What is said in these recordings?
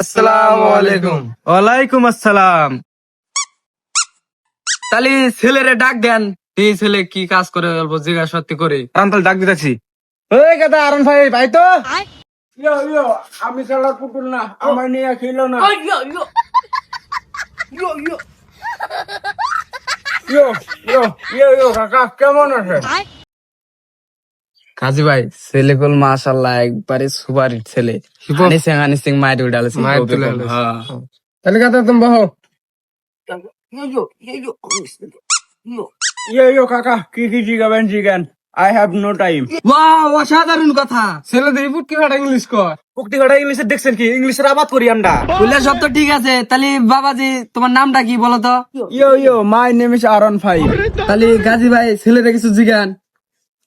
আসসালামু আলাইকুম। ওয়ালাইকুম আসসালাম। তাহলে ছেলেরে ডাক দেন, এই ছেলে কি কাজ করে অল্প জিজ্ঞাসা সত্যি করে। তাহলে ডাক দিতেছি। ওই কথা আরন ভাই ভাই তো আমি খেলার পুতুল না, আমার নিয়ে খেলো না। কাকা কেমন আছে? কাজী ভাই ছেলে কল মাশাআল্লাহ একবারে সুপারিট ছেলে। হানিসিং মাইট উড়ালেছে। তাহলে কথা তুমি বহো। কাকা কি জিগাবেন জিগান, I have no time. Wow, অসাধারণ কথা। ছেলে দিয়ে পুটকি ফাটা ইংলিশ কর। পুটকি ফাটা ইংলিশে দেখছেন কি? ইংলিশের আবাদ করি আমরা। বললে সব তো ঠিক আছে, তাহলে বাবাজি তোমার নামটা কি বলো তো? মাই নেম ইজ আরন ফাই। তাহলে গাজী ভাই ছেলেটা কিছু জিগান।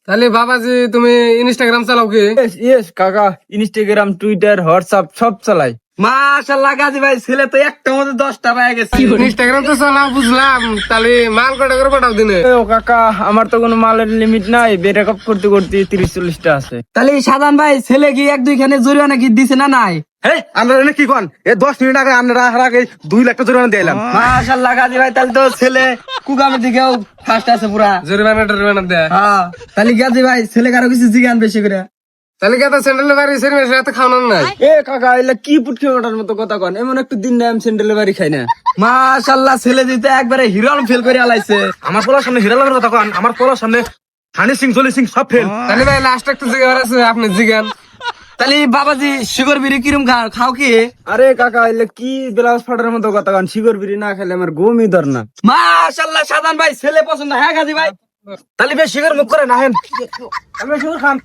তাহলে বাবাজি তুমি ইনস্টাগ্রাম চালাও কি? ইয়েস কাকা, ইনস্টাগ্রাম, টুইটার, হোয়াটসঅ্যাপ সব চালাই। মাশাআল্লাহ গাজী ভাই, ছেলে তো একটা মধ্যে 10টা পায়ে গেছে। ইনস্টাগ্রাম তো চালাও বুঝলাম, তাহলে মাল কটা করে পাঠাও দিনে? ও কাকা, আমার তো কোনো মালের লিমিট নাই, ব্রেকআপ করতে করতে 30-40টা আছে। তাহলে সাধারণ ভাই ছেলে কি 1-2 খানে জরিমানা কি দিছে না নাই? হ্যাঁ আমরা কি কন 10 মিনিট আগে আমরা আগে 2 লাখ টাকা জরিমানা দিলাম। মাশাআল্লাহ গাজী ভাই, তাহলে তো ছেলে কুকামের দিকেও ফার্স্ট আছে পুরা। জরিমানা দেয়। হ্যাঁ, তাহলে গাজী ভাই ছেলে কারো কিছু জিগান বেশি করে। তাহলে কি এত স্যান্ডেল বাড়ি সেরিমের সাথে খাওয়ানোর নাই? কাকা এলা কি পুটকি ওঠার মতো কথা কন? এমন একটু দিন নাই আমি স্যান্ডেলের বাড়ি খাই না। মাশাআল্লাহ ছেলে দিতে একবারে হিরোন ফেল করে আলাইছে। আমার পোলার সামনে হিরালার কথা কন, আমার পোলার সামনে হানি সিং জলি সিং সব ফেল। তাহলে ভাই লাস্ট একটা জিজ্ঞাসা আছে, আপনি জিজ্ঞান। তাহলে বাবাজি সুগার বিড়ি কিরম খাও কি? আরে কাকা এলা কি ব্লাউজ ফাটার মতো কথা কন? শিগর বিড়ি না খেলে আমার ঘুমই ধর না। মাশাআল্লাহ সাধারণ ভাই ছেলে পছন্দ। হ্যাঁ গাজী ভাই, তাহলে বেশ শিকার মুখ করে না হেন। আমি শুধু খান।